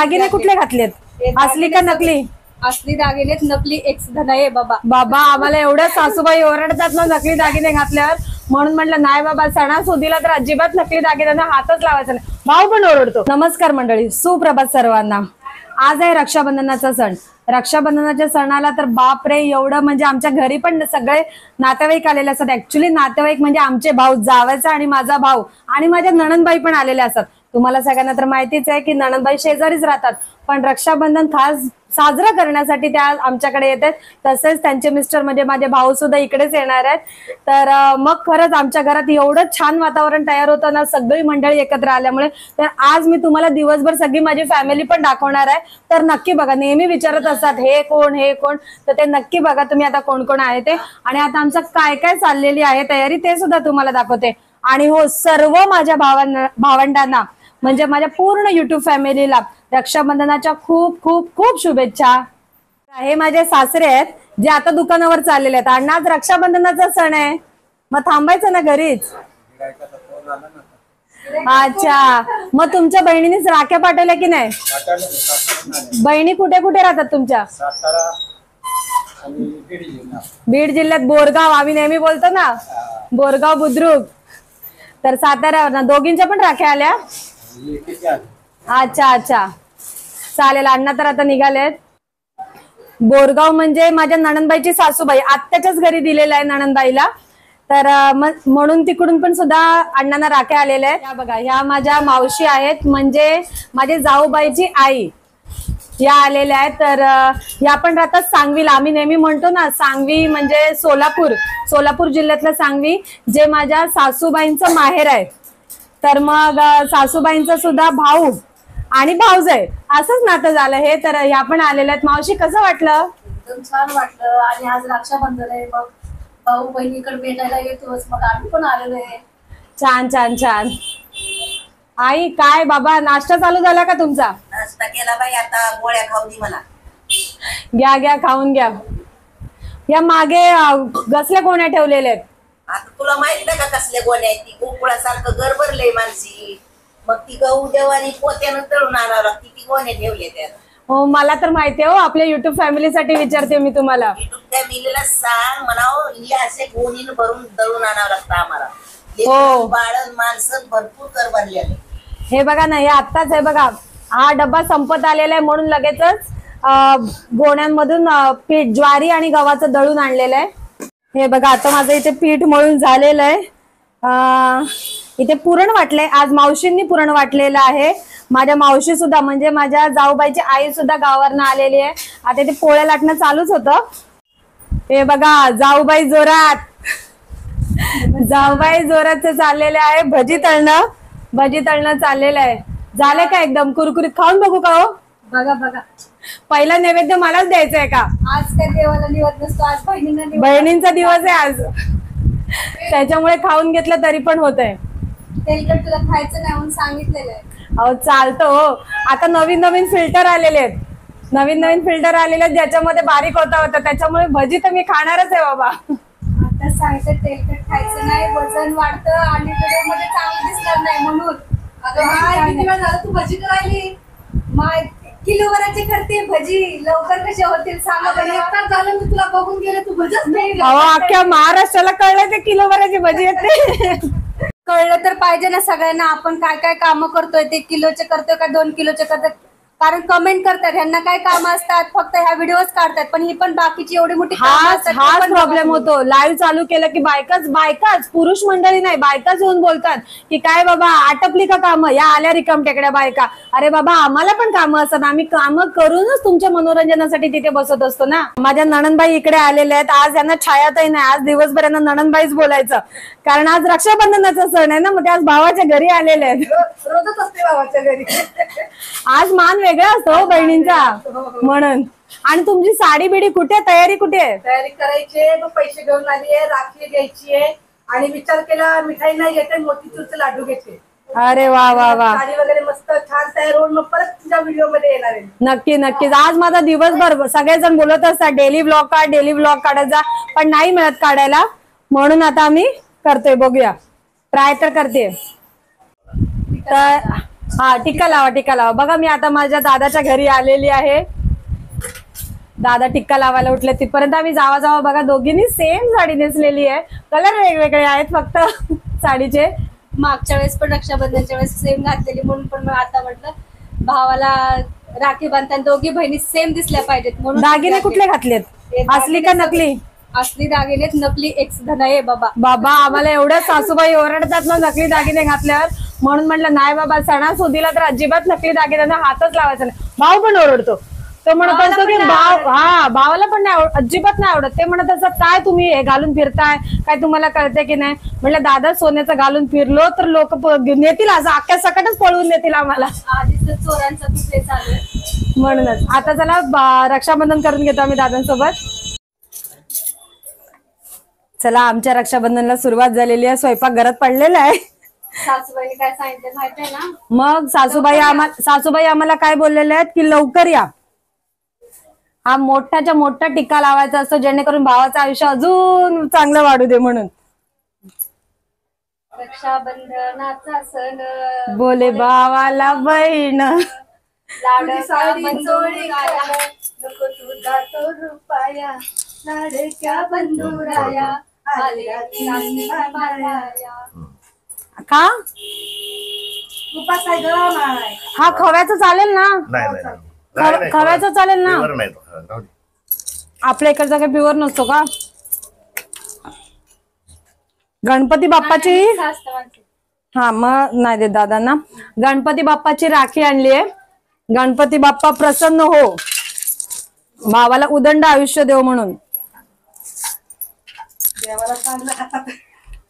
दागिने कुठले घातलेत, असली का नकली? असली दागिने, नकली एक सुद्धा नाही बाबा. बाबा आम्हाला एवढ्या सासूबाई ओरडतात ना नकली दागिने घातल्यावर, म्हणून म्हटलं नाही बाबा, सणासुदीला तर अजिबात नकली दागिन्यांना हातच लावायचा नाही. भाऊ पण ओरडतो. नमस्कार मंडळी, सुप्रभात सर्वांना. आज आहे रक्षाबंधनाचा सण. रक्षाबंधनाच्या सणाला तर बाप रे, एवढं म्हणजे आमच्या घरी पण सगळे नातेवाईक आलेले असतात. ऍक्च्युली नातेवाईक म्हणजे आमचे भाऊ, जावयाचा आणि माझा भाऊ आणि माझ्या नणंदबाई पण आलेल्या असतात. तुम्हाला सगळ्यांना तर माहितीच आहे की नणंदबाई शेजारीच राहतात, पण रक्षाबंधन खास साजरा करण्यासाठी त्या आमच्याकडे येतात. तसेच त्यांचे मिस्टर म्हणजे माझे भाऊ सुद्धा इकडेच येणार आहेत. तर मग खरंच आमच्या घरात एवढं छान वातावरण तयार होतं ना, सगळी मंडळी एकत्र आल्यामुळे. तर आज मी तुम्हाला दिवसभर सगळी माझी फॅमिली पण दाखवणार आहे. तर नक्की बघा. नेहमी विचारत असतात हे कोण हे कोण, तर ते नक्की बघा तुम्ही आता कोण कोण आहे ते. आणि आता आमचं काय काय चाललेली आहे तयारी ते सुद्धा तुम्हाला दाखवते. आणि हो, सर्व माझ्या भावंडांना म्हणजे माझ्या पूर्ण युट्यूब फॅमिलीला रक्षाबंधनाच्या खूप खूप खूप शुभेच्छा. हे माझे सासरे आहेत जे आता दुकानावर चाललेले आहेत. आणि आज रक्षाबंधनाचा सण आहे, मग थांबायचं ना घरीच. अच्छा, मग तुमच्या बहिणीनेच राख्या पाठवल्या की नाही? बहिणी कुठे कुठे राहतात तुमच्या? बीड जिल्ह्यात बोरगाव. आम्ही नेहमी बोलतो ना बोरगाव बुद्रुक. तर साताऱ्यावर ना दोघींच्या पण राख्या आल्या. अच्छा अच्छा, चालेल. अण्णा तर आता निघालेत. बोरगाव म्हणजे माझ्या नणंदबाईची सासूबाई, आत्याच्याच घरी दिलेला आहे नणंदबाईला. तर म्हणून तिकडून पण सुद्धा अण्णांना राख्या आलेल्या आहेत. बघा, ह्या माझ्या मावशी आहेत, म्हणजे माझे जाऊबाईची आई या आलेल्या आहेत. तर या पण राहतात सांगवीला. आम्ही नेहमी म्हणतो ना सांगवी म्हणजे सोलापूर जिल्ह्यातलं सांगवी, जे माझ्या सासूबाईंचं माहेर आहे. तर मग सासूबाईंचा सुद्धा भाऊ आणि भाऊजाई असंच नातं झालं हे. तर ह्या पण आलेल्या आहेत. मावशी, कसं वाटलं? एकदम छान वाटलं. आणि आज रक्षाबंधन आहे, मग भाऊ बहिणीकडे भेटायला येतोच, मग आम्ही पण आलेलो आहे. छान छान छान. आई काय बाबा, नाश्ता चालू झाला का तुमचा? नाश्ता केला बाई, आता गोळ्या खाऊ दे मला. घ्या घ्या, खाऊन घ्या. या मागे गसल्या गोण्या ठेवलेल्या आहेत. आता तुला माहित नाही का कसल्या गोण्या आहेत? ती गोकुळासारखं घर भरलंय मानसी. मग ती गहू देवानी पोत्यानं तळून आणावं लागते. ती गोण्या ठेवले त्यात. हो, मला तर माहिती आहे. हो, आपल्या युट्यूब फॅमिलीसाठी विचारते मी तुम्हाला. युट्यूब फॅमिलीला सांग म्हणावं, ही असे गोणीनं भरून दळून आणावं लागतं आम्हाला. हो, बाळण माणसं भरपूर कर भरलेले. हे बघा ना, हे आत्ताच आहे बघा, हा डब्बा संपत आलेला आहे म्हणून लगेचच गोण्यांमधून पीठ, ज्वारी आणि गव्हाचं दळून आणलेलं आहे. हे बघा, आता माझं इथे पीठ मळून झालेलं आहे. इथे पुरण वाटलंय. आज मावशींनी पुरण वाटलेलं आहे. माझ्या मावशी सुद्धा म्हणजे माझ्या जाऊबाईची आई सुद्धा गावावरनं आलेली आहे. आता इथे पोळ्या लाटणं चालूच होतं. हे बघा, जाऊबाई जोरात चाललेले आहे. भजी तळणं चाललेलं आहे. झालंय का एकदम कुरकुरीत? खाऊन बघू का? हो बघा बघा, पहिला नैवेद्य मलाच द्यायचा आहे का? आज काय देवाला निवड नसतो, आज बहिणींचा दिवस आहे आज, त्याच्यामुळे खाऊन घेतलं तरी पण होत आहे. तेलकट तुला खायचं नाही म्हणून सांगितलेलं आहे. अहो चालतो. हो, आता नवीन नवीन फिल्टर आलेले आहेत. ज्याच्यामध्ये बारीक होता त्याच्यामुळे भजी तर मी खाणारच आहे बाबा. आता सांगते तेलकट खायचं नाही, वजन वाढतं आणि मध्ये चांगलं दिसणार नाही म्हणून. किती वेळ झालं तू भजी करायली? माय किलोवराची करते भजी, लवकर कशा होतील सांगा बरं. एक तास झालं मी तुला बघून गेले, तू भजच नाही. अख्ख्या महाराष्ट्राला कळलं ते किलोवराची भजी येते. कळलं तर पाहिजे ना सगळ्यांना, आपण काय काय काम करतोय, ते किलोचे करतोय का 2 किलोचे करतोय. कारण कमेंट करतात ह्यांना काय काम असतात, फक्त ह्या व्हिडिओज काढतात, पण ही पण बाकीची एवढी मोठी हा प्रॉब्लेम होतो. लाईव्ह चालू केलं की बायकाच पुरुष मंडळी नाही, बायकाच येऊन बोलतात की काय बाबा आटपली का कामं, या आल्या रिकाम टेकड्या बायका. अरे बाबा, आम्हाला पण कामं असतात, आम्ही कामं करूनच तुमच्या मनोरंजनासाठी तिथे बसत असतो ना. माझ्या नणंदबाई इकडे आलेल्या आहेत. आज यांना छायाताई नाही, आज दिवसभर यांना नणंदबाईच बोलायचं, कारण आज रक्षाबंधनाचा सण आहे ना. मग ते आज भावाच्या घरी आलेले आहेत. रोजच असते भावाच्या घरी. आज मान वेगळा असतो बहिणींचा म्हणून. आणि तुमची साडी बिडी कुठे, तयारी कुठे? तयारी करायची, मग पैसे घेऊन आली आहे, राखी घ्यायची आहे आणि विचार केला मिठाई नाही घेते, मोतीचूरचे लाडू घेते. अरे वा वा वा, साडी वगैरे मस्त छान तयार होऊन मग परत तुझ्या व्हिडिओ मध्ये येणार आहे. नक्की नक्कीच. आज माझा दिवसभर सगळेजण बोलत असतात डेली व्लॉग काढायचा, पण नाही मिळत काढायला, म्हणून आता आम्ही करतोय. बघूया, ट्राय तर करते. तर हा टिक्का लावा टिक्का लावा. बघा मी आता माझ्या दादाच्या घरी आलेली आहे. दादा टिक्का लावायला उठले. तिथपर्यंत आम्ही जावा जावा बघा दोघींनी सेम साडी नेसलेली आहे. कलर वेगवेगळे आहेत फक्त साडीचे. मागच्या वेळेस पण रक्षाबंधनच्या वेळेस सेम घातलेली म्हणून पण मी आता म्हटलं भावाला राखी बांधताना दोघी बहिणी सेम दिसल्या पाहिजेत म्हणून. दागिने कुठले घातलेत? असली का नकली? असली दागिने नकली एक सुद्धा नाही बाबा. बाबा आम्हाला एवढ्या सासूबाई ओरडतात ना नकली दागिने घातल्यावर. म्हणून म्हटलं नाही बाबा सणासुदीला तर अजिबात नकली दागिन्यांना हातच लावायचा नाही. भाऊ पण ओरडतो. तो म्हणत असतो की भावाला पण नाही अजिबात नाही आवडत. ते म्हणत असतात काय तुम्ही हे घालून फिरताय काय तुम्हाला कळते की नाही. म्हटलं दादा सोन्याचं घालून फिरलो तर लोक नेतील असं अख्ख्या सकटच पळवून नेतील आम्हाला. आधीच चोरांचा पिछे चालू आहे. म्हणूनच आता चला रक्षाबंधन करून घेतो आम्ही दादांसोबत. चला आमच्या रक्षाबंधनला सुरुवात झालेली आहे. स्वयंपाक घरात पडलेला आहे. सासूबाईने काय सांगितलं माहितीये ना. मग सासूबाई आम्हाला काय बोललेले आहेत की लवकर या. हा मोठाच्या मोठा टिक्का लावायचा असतो जेणेकरून भावाचं आयुष्य अजून चांगलं वाढू दे म्हणून. रक्षाबंधनाचा सण बोले भावाला बहीण लाडका बंधुराया नको तुझा तो रुपाया लाडक्या बंधुराया आल्या माया. का उपास आहे ग माय. हा खव्याचं चालेल ना? खव्याचं चालेल ना? आपल्या इकडचा काही प्युअर नसतो का? गणपती बाप्पाची हा मग नाही देत दादांना. गणपती बाप्पाची राखी आणली आहे. गणपती बाप्पा प्रसन्न हो भावाला उदंड आयुष्य देव म्हणून.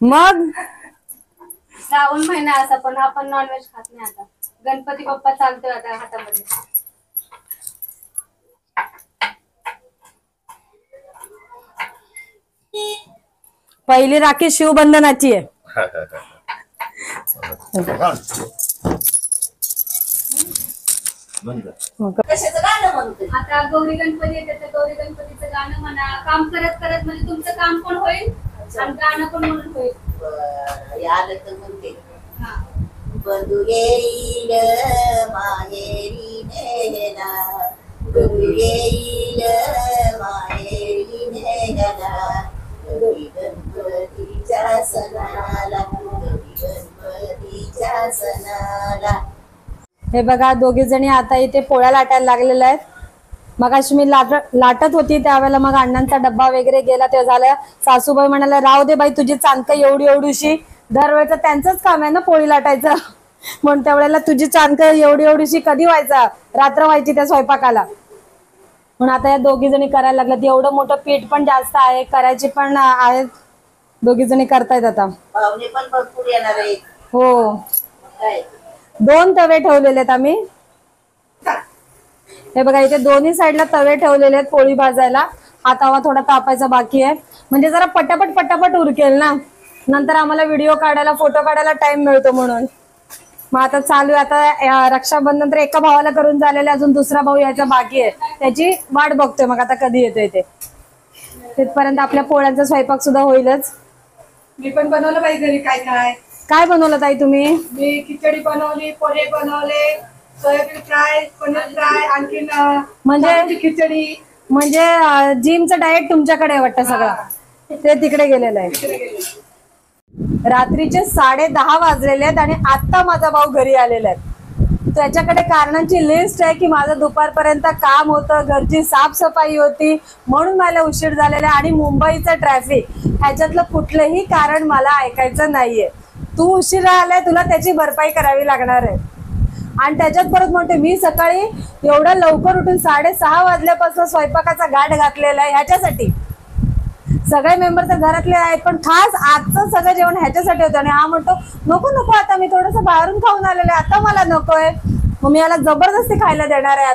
मग श्रावण महिना असा पण आपण नॉनव्हेज खात नाही. आता गणपती बाप्पा चालतोय आता हातामध्ये. पहिली राखी शिवबंधनाची आहे. कशाचं गाणं म्हणतोय? आता गौरी गणपती येते तर गौरी गणपतीचं गाणं म्हणा. काम करत करत म्हणजे तुमचं काम पण होईल आणि गाणं पण म्हणून होईल. आलं तर म्हणते बंधू येईल माहेरी नेहला बंधू येईल माहेरी नेहला गौरी गणपतीच्या सणाला गौरी गणपतीच्या सणाला. हे बघा दोघी जणी आता इथे पोळ्या लाटायला लागलेल्या आहेत. मगाशी मी लाटत होती त्यावेळेला मग अण्णांचा डब्बा वगैरे गेला ते झालं. सासूबाई म्हणाला राहू दे बाई तुझी चाणकं एवढीशी. दरवेळेचं त्यांचंच काम आहे ना पोळी लाटायचं. म्हणून त्यावेळेला तुझी चाणकं एवढीशी कधी व्हायचा? रात्र व्हायची त्या स्वयंपाकाला. म्हणून आता या दोघी जणी करायला लागल्यात. एवढं मोठं पीठ पण जास्त आहे करायची पण आहेत. दोघी जणी करतायत आता. पाहुणे पण भरपूर येणार आहेत. हो काय 2 तवे ठेवलेले आहेत आम्ही. हे बघा इथे दोन्ही साईडला तवे ठेवलेले आहेत पोळी भाजायला. हा तवा थोडा तापायचा बाकी आहे म्हणजे जरा पटापट उरकेल ना. नंतर आम्हाला व्हिडिओ काढायला फोटो काढायला टाइम मिळतो म्हणून. मग आता चालू आहे. आता रक्षाबंधन तर एका भावाला करून झालेलं अजून दुसरा भाऊ यायचा बाकी आहे. त्याची वाट बघतोय मग आता कधी येतोय ते. तिथपर्यंत आपल्या पोळ्यांचा स्वयंपाक सुद्धा होईलच. मी पण बनवलं बाई घरी. काय काय काय बनवलं ताई तुम्ही? मी खिचडी बनवली, पोहे बनवले, सोयाबीन फ्राय, पनीर फ्राय, आणखीन म्हणजे खिचडी. म्हणजे जिमचं डाएट तुमच्याकडे आहे वाटतं सगळं. ते तिकडे गेलेलं आहे. रात्रीचे 10:30 वाजलेले आहेत आणि आता माझा भाऊ घरी आलेला आहे. त्याच्याकडे कारणांची लिस्ट आहे की माझं दुपारपर्यंत काम होतं, घरची साफसफाई होती म्हणून मला उशीर झालेला आहे आणि मुंबईचं ट्रॅफिक. ह्याच्यातलं कुठलंही कारण मला ऐकायचं नाहीये. तू उशिरा आलाय तुला त्याची भरपाई करावी लागणार आहे. आणि त्याच्यात परत म्हणते मी सकाळी एवढं लवकर उठून 6:30 वाजल्यापासून स्वयंपाकाचा गाठ घातलेला आहे ह्याच्यासाठी. सगळे मेंबर तर घरातले आहेत पण खास आजचं सगळं जेवण ह्याच्यासाठी होतं. आणि हा म्हणतो नको आता मी थोडंसं बाहेरून खाऊन आलेलं आहे आता मला नकोय. मग मी याला जबरदस्ती खायला देणार आहे.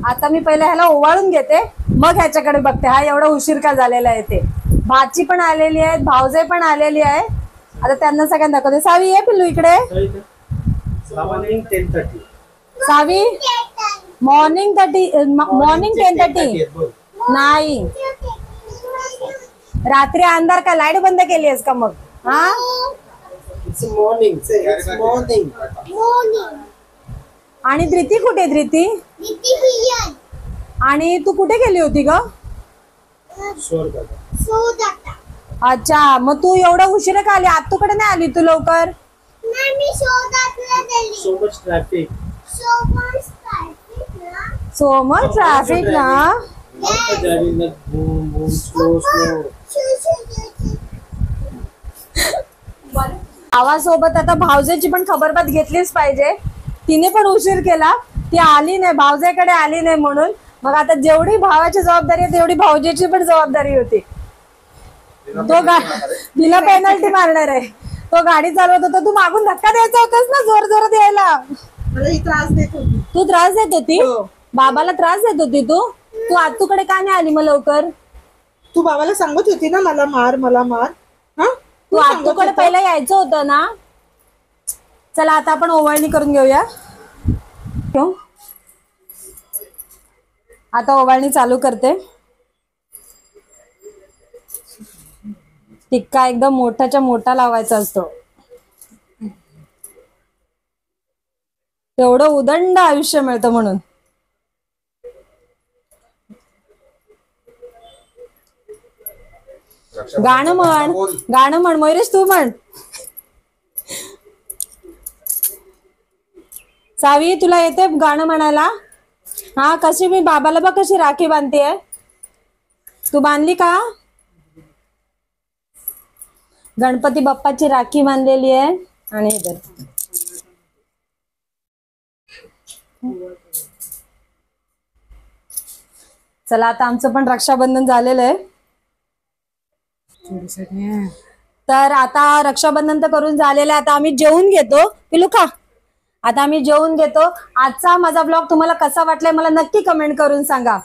आता मी पहिले ह्याला ओवाळून घेते मग ह्याच्याकडे बघते हा एवढा उशीर का झालेला आहे ते. भाची पण आलेली आहे, भाऊजे पण आलेली आहे. आता त्यांना सगळ्यांना दाखवते. सावी ये पिल्लू इकडे. सावी मॉर्निंग 10:30 नाही. रात्री अंधार का लाईट बंद केली आहेस का मग? हा आणि धृती कुठे? धृती आणि तू कुठे गेली होती ग? अच्छा, मग तू एवढा उशिरा का आली? आत्तूकडे नाही आली तू लवकर? सो मच ट्रॅफिक ना. भावासोबत आता भावजेची पण खबरबात घेतलीच पाहिजे. तिने पण उशीर केला, ती आली नाही, भावजेकडे आली नाही म्हणून. मग आता जेवढी भावाची जबाबदारी आहे तेवढी भावजेची पण जबाबदारी होती. तिला पेनल्टी मारणार आहे. तो गाडी चालवत होता, तू मागून धक्का द्यायचा होतास ना जोर जोरात यायला. त्रास देत होती. तू त्रास देत होती? बाबाला त्रास देत होती तू? तू आत्तूकडे का नाही आली मग लवकर? तू बाबाला सांगत होती ना मला मार मला मार. तू आत्तूकडे पहिला यायचं होतं ना. चला आता आपण ओवाळणी करून घेऊया. आता ओवाळणी चालू करते. टिक्का एकदम मोठाच्या मोठा लावायचा असतो. तेवढं उदंड आयुष्य मिळतं म्हणून. गाणं म्हण, गाणं म्हण मयुरेश, तू म्हण. सावी तुला येते गाणं म्हणायला? हा, कशी मी बाबाला बघ कशी राखी बांधतेय. तू बांधली का? गणपती बाप्पाची राखी बांधलेली आहे. आणि इधर चला आता आमचं पण रक्षाबंधन झालेलं आहे. तर आता रक्षाबंधन तर करून झालेलं आहे. आता आम्ही जेवून घेतो. पिलू खा. आता आम्ही जेवून घेतो. आजचा माझा ब्लॉग तुम्हाला कसा वाटलाय मला नक्की कमेंट करून सांगा.